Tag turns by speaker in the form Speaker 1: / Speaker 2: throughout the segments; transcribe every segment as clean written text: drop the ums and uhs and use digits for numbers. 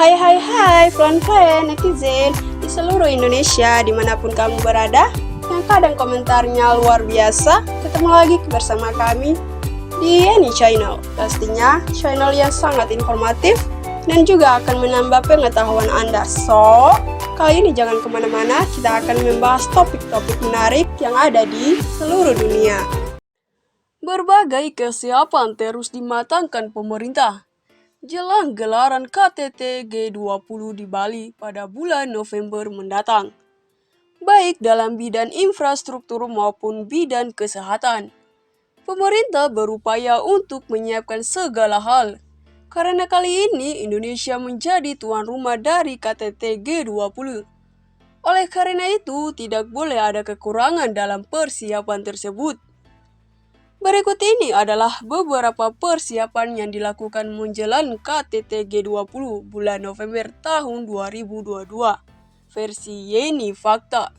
Speaker 1: Hai friend netizen di seluruh Indonesia dimanapun kamu berada yang kadang komentarnya luar biasa. Ketemu lagi bersama kami di Yeni Channel, pastinya channel yang sangat informatif dan juga akan menambah pengetahuan Anda. So, kali ini jangan kemana-mana, kita akan membahas topik-topik menarik yang ada di seluruh dunia. Berbagai kesiapan terus dimatangkan pemerintah jelang gelaran KTT G20 di Bali pada bulan November mendatang, baik dalam bidang infrastruktur maupun bidang kesehatan. Pemerintah berupaya untuk menyiapkan segala hal, karena kali ini Indonesia menjadi tuan rumah dari KTT G20. Oleh karena itu, tidak boleh ada kekurangan dalam persiapan tersebut. Berikut ini adalah beberapa persiapan yang dilakukan menjelang KTT G20 bulan November tahun 2022, versi Yeni Fakta.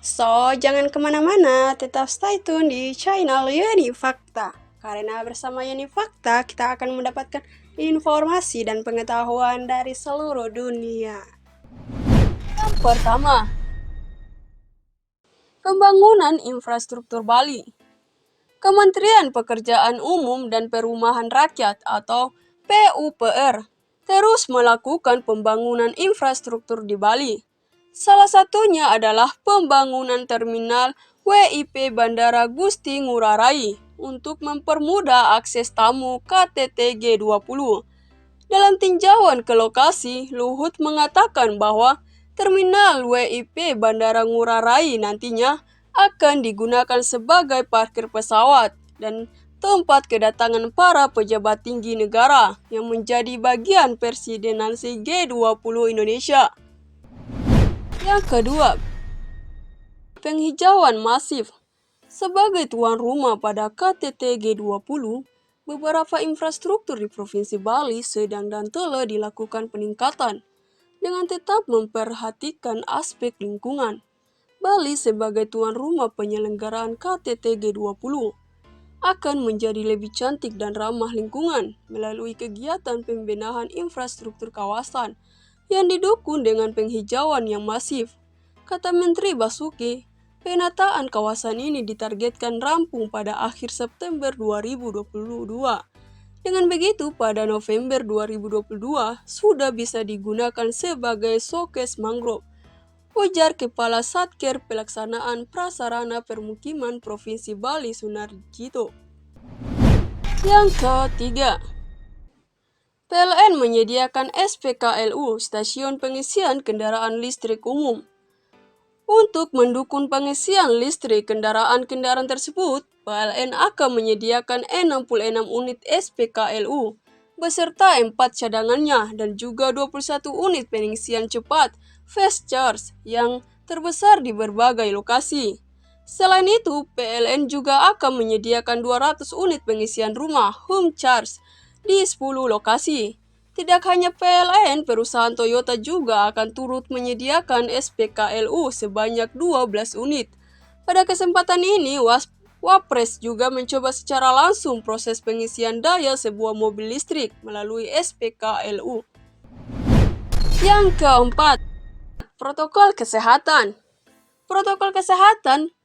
Speaker 1: So, jangan kemana-mana, tetap stay tune di channel Yeni Fakta. Karena bersama Yeni Fakta, kita akan mendapatkan informasi dan pengetahuan dari seluruh dunia. Yang pertama, pembangunan infrastruktur Bali. Kementerian Pekerjaan Umum dan Perumahan Rakyat atau PUPR terus melakukan pembangunan infrastruktur di Bali. Salah satunya adalah pembangunan terminal WIP Bandara Gusti Ngurah Rai untuk mempermudah akses tamu KTT G20. Dalam tinjauan ke lokasi, Luhut mengatakan bahwa terminal WIP Bandara Ngurah Rai nantinya akan digunakan sebagai parkir pesawat dan tempat kedatangan para pejabat tinggi negara yang menjadi bagian presidensi G20 Indonesia. Yang kedua, penghijauan masif. Sebagai tuan rumah pada KTT G20, beberapa infrastruktur di Provinsi Bali sedang dan telah dilakukan peningkatan dengan tetap memperhatikan aspek lingkungan. Bali sebagai tuan rumah penyelenggaraan KTT G20 akan menjadi lebih cantik dan ramah lingkungan melalui kegiatan pembenahan infrastruktur kawasan yang didukung dengan penghijauan yang masif. Kata Menteri Basuki, penataan kawasan ini ditargetkan rampung pada akhir September 2022. Dengan begitu, pada November 2022 sudah bisa digunakan sebagai showcase mangrove, ujar Kepala Satker Pelaksanaan Prasarana Permukiman Provinsi Bali Sunarjito. Yang ketiga, PLN menyediakan SPKLU, Stasiun Pengisian Kendaraan Listrik Umum. Untuk mendukung pengisian listrik kendaraan-kendaraan tersebut, PLN akan menyediakan 66 unit SPKLU beserta 4 cadangannya dan juga 21 unit pengisian cepat fast charge yang terbesar di berbagai lokasi. Selain itu, PLN juga akan menyediakan 200 unit pengisian rumah home charge di 10 lokasi. Tidak hanya PLN, perusahaan Toyota juga akan turut menyediakan SPKLU sebanyak 12 unit. Pada kesempatan ini, Wapres juga mencoba secara langsung proses pengisian daya sebuah mobil listrik melalui SPKLU. Yang keempat, protokol kesehatan. Protokol kesehatan,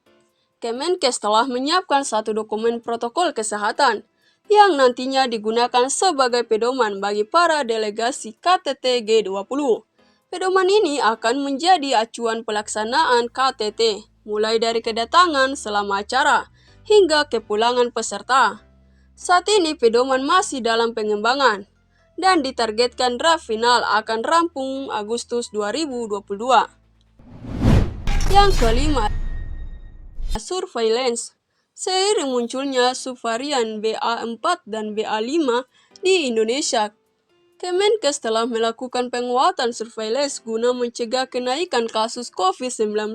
Speaker 1: Kemenkes telah menyiapkan satu dokumen protokol kesehatan yang nantinya digunakan sebagai pedoman bagi para delegasi KTT G20. Pedoman ini akan menjadi acuan pelaksanaan KTT, mulai dari kedatangan selama acara hingga kepulangan peserta. Saat ini pedoman masih dalam pengembangan dan ditargetkan draft final akan rampung Agustus 2022. Yang kelima, surveillance. Seiring munculnya subvarian BA4 dan BA5 di Indonesia, Kemenkes telah melakukan penguatan surveillance guna mencegah kenaikan kasus COVID-19.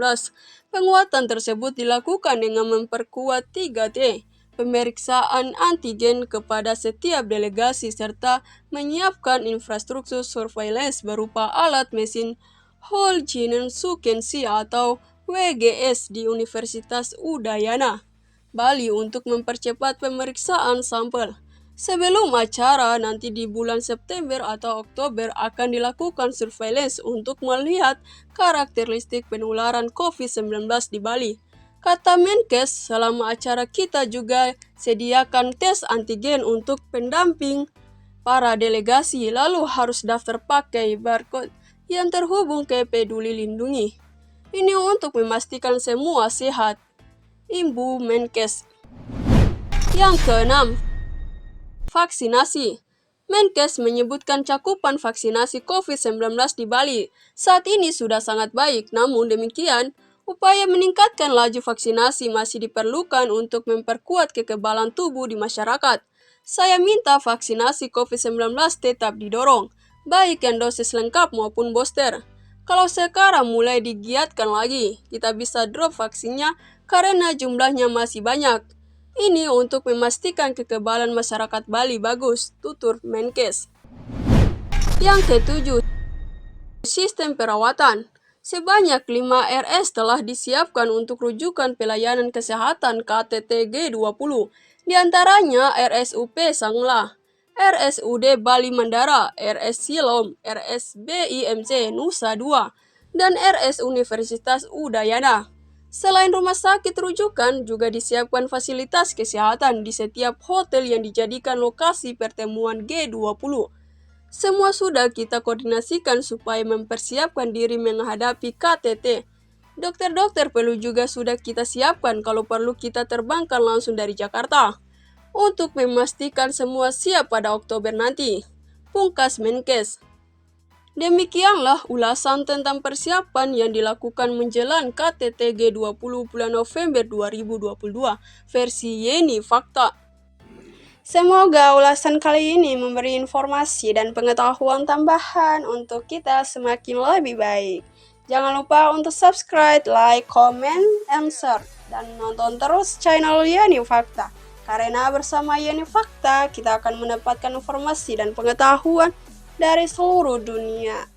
Speaker 1: Penguatan tersebut dilakukan dengan memperkuat 3T, pemeriksaan antigen kepada setiap delegasi serta menyiapkan infrastruktur surveillance berupa alat mesin whole genome sequencing atau WGS di Universitas Udayana, Bali untuk mempercepat pemeriksaan sampel. Sebelum acara nanti di bulan September atau Oktober akan dilakukan surveillance untuk melihat karakteristik penularan COVID-19 di Bali. Kata Menkes, selama acara kita juga sediakan tes antigen untuk pendamping para delegasi, lalu harus daftar pakai barcode yang terhubung ke Peduli Lindungi. Ini untuk memastikan semua sehat. Ibu Menkes. Yang keenam, vaksinasi. Menkes menyebutkan cakupan vaksinasi COVID-19 di Bali saat ini sudah sangat baik, namun demikian, upaya meningkatkan laju vaksinasi masih diperlukan untuk memperkuat kekebalan tubuh di masyarakat. Saya minta vaksinasi COVID-19 tetap didorong, baik yang dosis lengkap maupun booster. Kalau sekarang mulai digiatkan lagi, kita bisa drop vaksinnya karena jumlahnya masih banyak. Ini untuk memastikan kekebalan masyarakat Bali bagus, tutur Menkes. Yang ketujuh, sistem perawatan. Sebanyak 5 RS telah disiapkan untuk rujukan pelayanan kesehatan KTT G20, di antaranya RSUP Sanglah, RSUD Bali Mandara, RS Silom, RS BIMC Nusa Dua, dan RS Universitas Udayana. Selain rumah sakit rujukan, juga disiapkan fasilitas kesehatan di setiap hotel yang dijadikan lokasi pertemuan G20. Semua sudah kita koordinasikan supaya mempersiapkan diri menghadapi KTT. Dokter-dokter perlu juga sudah kita siapkan kalau perlu kita terbangkan langsung dari Jakarta untuk memastikan semua siap pada Oktober nanti. Pungkas Menkes. Demikianlah ulasan tentang persiapan yang dilakukan menjelang KTT G20 bulan November 2022 versi Yeni Fakta. Semoga ulasan kali ini memberi informasi dan pengetahuan tambahan untuk kita semakin lebih baik. Jangan lupa untuk subscribe, like, comment, and share, dan nonton terus channel Yeni Fakta. Karena bersama Yeni Fakta, kita akan mendapatkan informasi dan pengetahuan dari seluruh dunia.